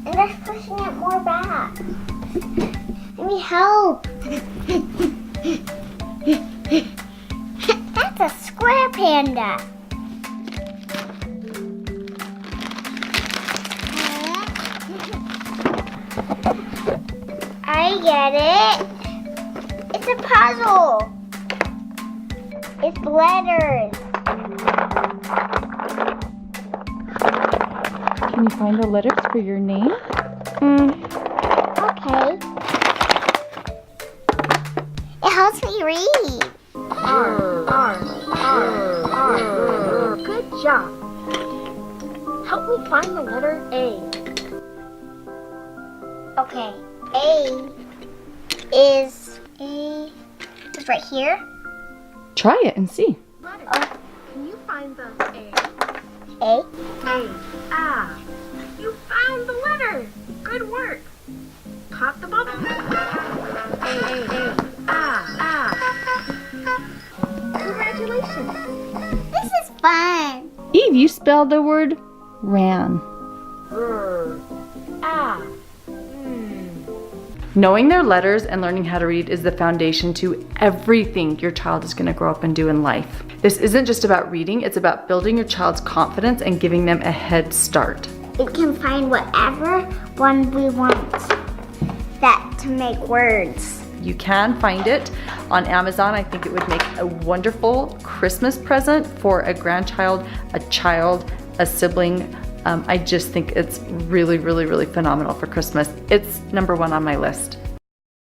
And that's pushing it more back. Let me help. That's a square panda. I get it. It's a puzzle. It's letters. Can you find the letters for your name? Okay. It helps me read. R. Good job. Help me find the letter A. Okay. A is right here. Try it and see. Letter. Can you find the A? A. Ah. You found the letter. Good work. Pop the bubble. A. Congratulations. This is fun. Eve, you spelled the word ran. Knowing their letters and learning how to read is the foundation to everything your child is going to grow up and do in life. This isn't just about reading, it's about building your child's confidence and giving them a head start. We can find whatever one we want that to make words. You can find it on Amazon. I think it would make a wonderful Christmas present for a grandchild, a child, a sibling. I just think it's really, really, really phenomenal for Christmas. It's number one on my list.